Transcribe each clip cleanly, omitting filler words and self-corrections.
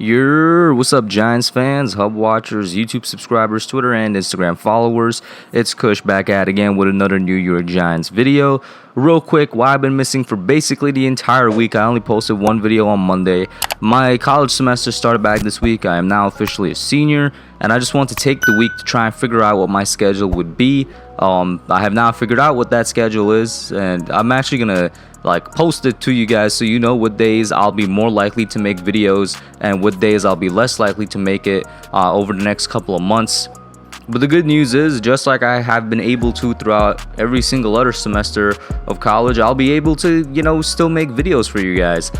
What's up, Giants fans, Hub watchers, YouTube subscribers, Twitter and Instagram followers? It's Kush back at again with another New York Giants video. Real quick, why I've been missing for basically the entire week. I only posted one video on Monday. My college semester started back this week. I am now officially a senior, and I just want to take the week to try and figure out what my schedule would be. I have now figured out what that schedule is, and I'm actually gonna post it to you guys so you know what days I'll be more likely to make videos and what days I'll be less likely to make it over the next couple of months. But the good news is, just like I have been able to throughout every single other semester of college, I'll be able to, still make videos for you guys.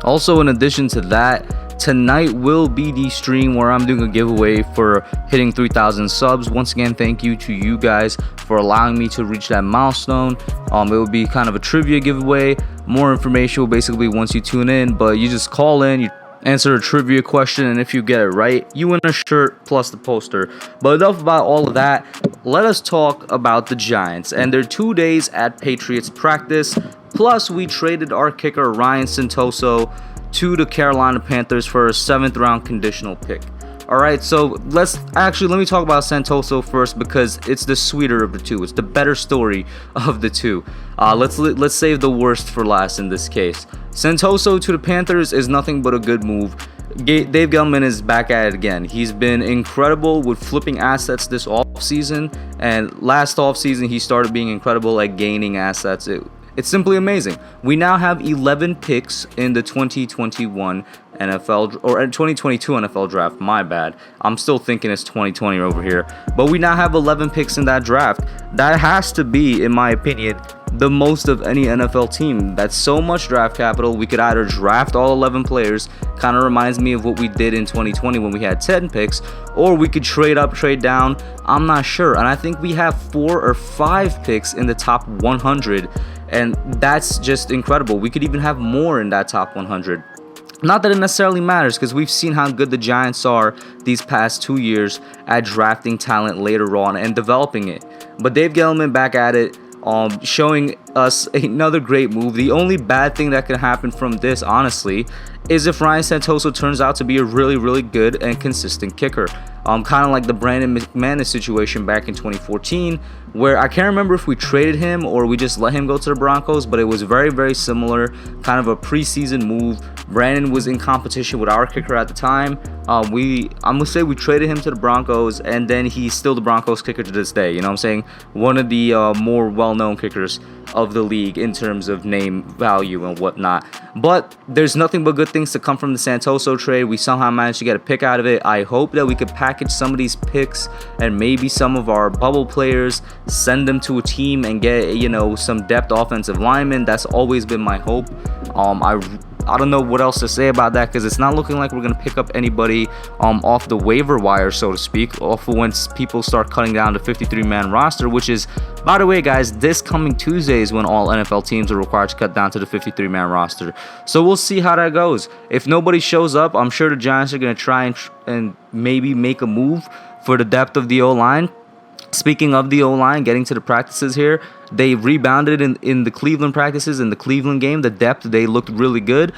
Also, in addition to that, tonight will be the stream where I'm doing a giveaway for hitting 3,000 subs. Once again, thank you to you guys for allowing me to reach that milestone. It will be kind of a trivia giveaway. More information will basically once you tune in, but you just call in, you answer a trivia question, and if you get it right, you win a shirt plus the poster. But enough about all of that. Let us talk about the Giants and their 2 days at Patriots practice. Plus, we traded our kicker Ryan Santoso to the Carolina Panthers for a 7th round conditional pick. Alright, so let me talk about Santoso first, because it's the sweeter of the two. It's the better story of the two. Let's save the worst for last in this case. Santoso to the Panthers is nothing but a good move. Dave Gettleman is back at it again. He's been incredible with flipping assets this offseason, and last offseason he started being incredible at gaining assets. It's simply amazing. We now have 11 picks in the 2021 NFL or 2022 NFL draft. My bad. I'm still thinking it's 2020 over here. But we now have 11 picks in that draft. That has to be, in my opinion, the most of any NFL team. That's so much draft capital. We could either draft all 11 players, kind of reminds me of what we did in 2020 when we had 10 picks, or we could trade up, trade down. I'm not sure. And I think we have 4 or 5 picks in the top 100. And that's just incredible. We could even have more in that top 100. Not that it necessarily matters, because we've seen how good the Giants are these past 2 years at drafting talent later on and developing it. But Dave Gettleman back at it, showing us another great move. The only bad thing that can happen from this, honestly, is if Ryan Santoso turns out to be a really, really good and consistent kicker. Kind of like the Brandon McManus situation back in 2014, where I can't remember if we traded him or we just let him go to the Broncos, but it was very, very similar, kind of a preseason move. Brandon was in competition with our kicker at the time. I'm gonna say we traded him to the Broncos, and then he's still the Broncos kicker to this day. You know what I'm saying? One of the more well-known kickers of the league in terms of name value and whatnot. But there's nothing but good things to come from the Santoso trade. We somehow managed to get a pick out of it. I hope that we could package some of these picks and maybe some of our bubble players, send them to a team and get some depth offensive linemen. That's always been my hope. I don't know what else to say about that, because it's not looking like we're going to pick up anybody off the waiver wire, so to speak, off once people start cutting down the 53-man roster, which is, by the way, guys, this coming Tuesday is when all NFL teams are required to cut down to the 53-man roster. So we'll see how that goes. If nobody shows up, I'm sure the Giants are going to try and maybe make a move for the depth of the O-line. Speaking of the O-line, getting to the practices here, they rebounded in the Cleveland practices. In the Cleveland game, the depth, they looked really good.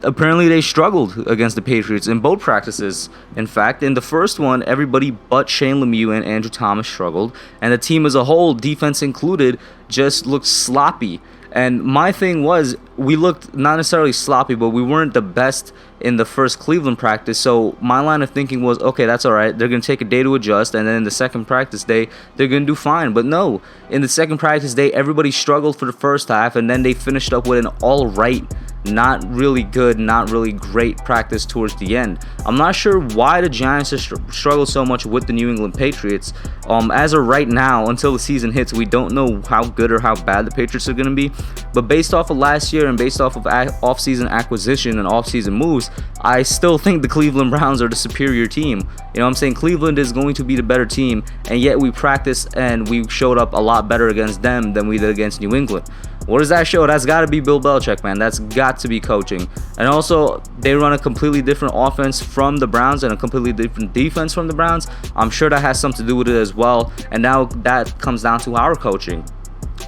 Apparently, they struggled against the Patriots in both practices. In fact, in the first one, everybody but Shane Lemieux and Andrew Thomas struggled, and the team as a whole, defense included, just looked sloppy. And my thing was, we looked not necessarily sloppy, but we weren't the best in the first Cleveland practice. So my line of thinking was, okay, that's all right. They're going to take a day to adjust, and then in the second practice day, they're going to do fine. But no, in the second practice day, everybody struggled for the first half, and then they finished up with an all right, not really good, not really great practice towards the end. I'm not sure why the Giants have struggled so much with the New England Patriots. As of right now, until the season hits, we don't know how good or how bad the Patriots are going to be. But based off of last year and based off of off-season acquisition and off-season moves, I still think the Cleveland Browns are the superior team. You know what I'm saying? Cleveland is going to be the better team, and yet we practiced and we showed up a lot better against them than we did against New England. What does that show? That's got to be Bill Belichick, man. That's got to be coaching. And also, they run a completely different offense from the Browns and a completely different defense from the Browns. I'm sure that has something to do with it as well. And now that comes down to our coaching.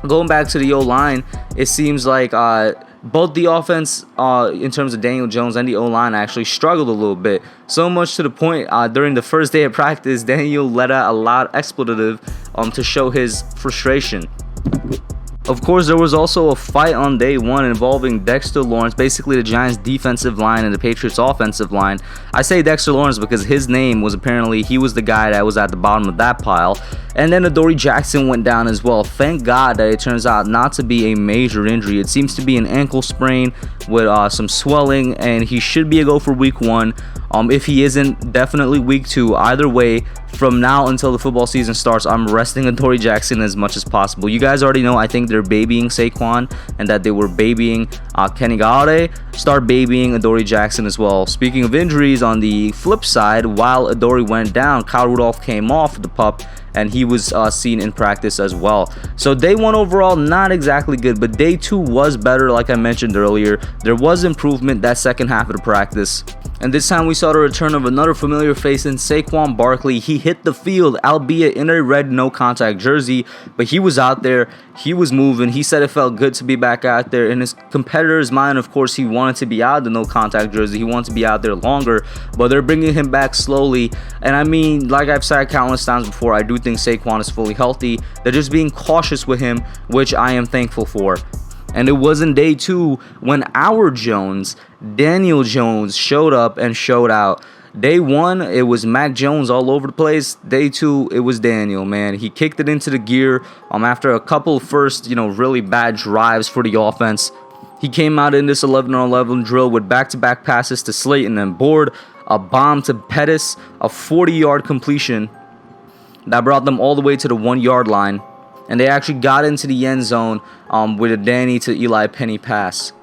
Going back to the O-line, it seems like both the offense in terms of Daniel Jones and the O-line actually struggled a little bit. So much to the point during the first day of practice, Daniel let out a loud expletive to show his frustration. Of course, there was also a fight on day one involving Dexter Lawrence, basically the Giants' defensive line and the Patriots' offensive line. I say Dexter Lawrence because his name was apparently, he was the guy that was at the bottom of that pile. And then Adoree Jackson went down as well. Thank God that it turns out not to be a major injury. It seems to be an ankle sprain with some swelling, and he should be a go for week 1. If he isn't, definitely week 2. Either way, from now until the football season starts, I'm resting Adoree Jackson as much as possible. You guys already know, I think they're babying Saquon and that they were babying Kenny Galladay. Start babying Adoree Jackson as well. Speaking of injuries, on the flip side, while Adoree went down, Kyle Rudolph came off the pup and he was seen in practice as well. So day 1 overall, not exactly good, but day 2 was better. Like I mentioned earlier, there was improvement that second half of the practice. And this time we saw the return of another familiar face in Saquon Barkley. He hit the field, albeit in a red no-contact jersey, but he was out there, he was moving. He said it felt good to be back out there. In his competitor's mind, of course, he wanted to be out of the no-contact jersey. He wanted to be out there longer, but they're bringing him back slowly. And I mean, like I've said countless times before, I do think Saquon is fully healthy. They're just being cautious with him, which I am thankful for. And it wasn't day 2 when our Jones, Daniel Jones, showed up and showed out. Day 1, it was Mac Jones all over the place. Day 2, it was Daniel, man. He kicked it into the gear after a couple first, really bad drives for the offense. He came out in this 11-on-11 drill with back-to-back passes to Slayton and Board, a bomb to Pettis, a 40-yard completion that brought them all the way to the 1-yard line. And they actually got into the end zone with a Danny to Eli Penny pass.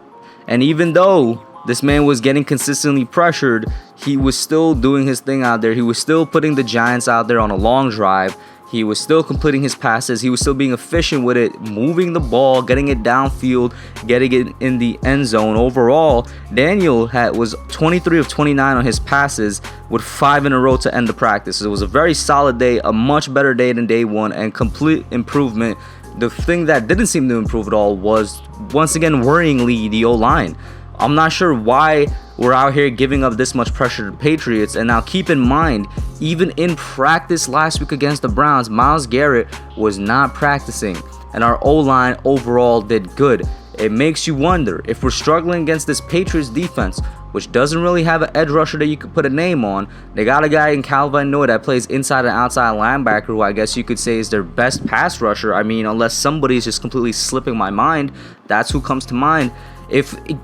And even though this man was getting consistently pressured, he was still doing his thing out there. He was still putting the Giants out there on a long drive. He was still completing his passes. He was still being efficient with it, moving the ball, getting it downfield, getting it in the end zone. Overall, Daniel was 23 of 29 on his passes with 5 in a row to end the practice. It was a very solid day, a much better day than day 1, and complete improvement. The thing that didn't seem to improve at all was, once again, worryingly, the O-line. I'm not sure why we're out here giving up this much pressure to the Patriots. And now keep in mind, even in practice last week against the Browns, Myles Garrett was not practicing, and our O-line overall did good. It makes you wonder, if we're struggling against this Patriots defense, which doesn't really have an edge rusher that you could put a name on. They got a guy in Calvin Noah that plays inside and outside linebacker, who I guess you could say is their best pass rusher. I mean, unless somebody's just completely slipping my mind, that's who comes to mind.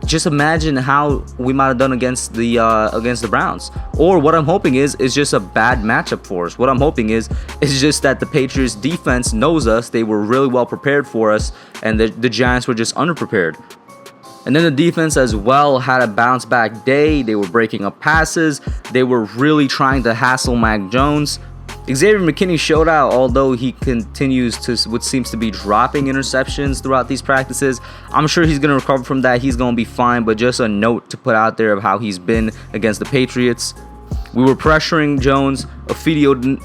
Just imagine how we might have done against the Browns. Or what I'm hoping is just a bad matchup for us. What I'm hoping is just that the Patriots defense knows us. They were really well prepared for us, and the Giants were just underprepared. And then the defense as well had a bounce back day. They were breaking up passes. They were really trying to hassle Mac Jones. Xavier McKinney showed out, although he continues to what seems to be dropping interceptions throughout these practices. I'm sure he's going to recover from that. He's going to be fine, but just a note to put out there of how he's been against the Patriots. We were pressuring Jones. Ofidi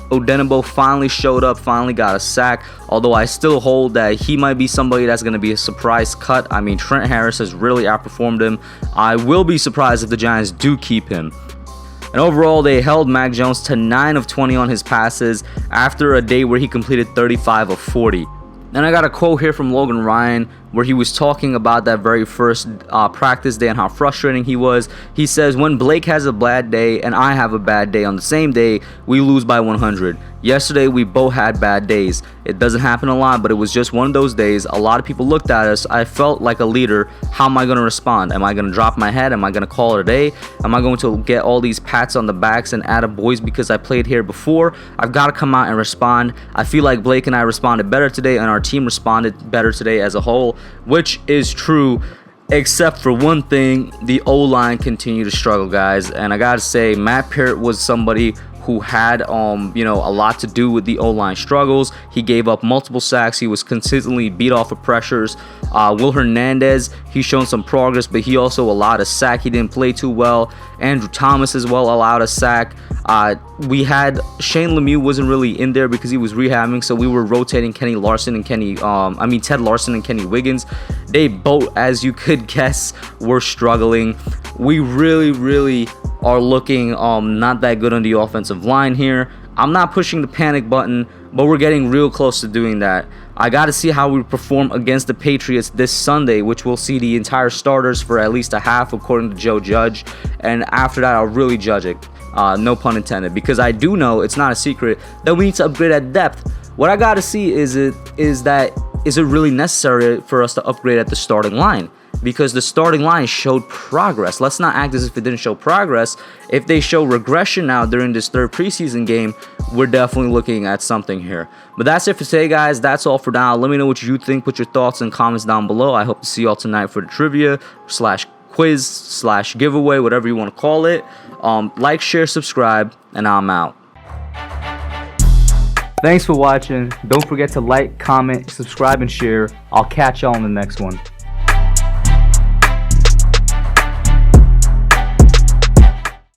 Odenigbo finally showed up, finally got a sack, although I still hold that he might be somebody that's going to be a surprise cut. I mean, Trent Harris has really outperformed him. I will be surprised if the Giants do keep him. And overall, they held Mac Jones to 9 of 20 on his passes after a day where he completed 35 of 40. Then I got a quote here from Logan Ryan where he was talking about that very first practice day and how frustrating he was. He says, when Blake has a bad day and I have a bad day on the same day, we lose by 100. Yesterday, we both had bad days. It doesn't happen a lot, but it was just one of those days. A lot of people looked at us. I felt like a leader. How am I going to respond? Am I going to drop my head? Am I going to call it a day? Am I going to get all these pats on the backs and attaboys because I played here before? I've got to come out and respond. I feel like Blake and I responded better today, and our team responded better today as a whole, which is true. Except for one thing, the O-line continued to struggle, guys. And I gotta say, Matt Parrott was somebody who had a lot to do with the O-line struggles. He gave up multiple sacks. He was consistently beat off of pressures. Will Hernandez, he's shown some progress, but he also allowed a sack. He didn't play too well. Andrew Thomas as well allowed a sack. we had Shane Lemieux wasn't really in there because he was rehabbing, so we were rotating Ted Larson and Kenny Wiggins. They both, as you could guess, were struggling. We really are looking not that good on the offensive line here. I'm not pushing the panic button, but we're getting real close to doing that. I got to see how we perform against the Patriots this Sunday, which we'll see the entire starters for at least a half, according to Joe Judge. And after that, I'll really judge it. No pun intended, because I do know, it's not a secret, that we need to upgrade at depth. What I got to see is it really necessary for us to upgrade at the starting line? Because the starting line showed progress. Let's not act as if it didn't show progress. If they show regression now during this third preseason game, we're definitely looking at something here. But that's it for today, guys. That's all for now. Let me know what you think. Put your thoughts and comments down below. I hope to see y'all tonight for the trivia / quiz / giveaway, whatever you want to call it. Like, share, subscribe, and I'm out. Thanks for watching. Don't forget to like, comment, subscribe, and share. I'll catch y'all in the next one.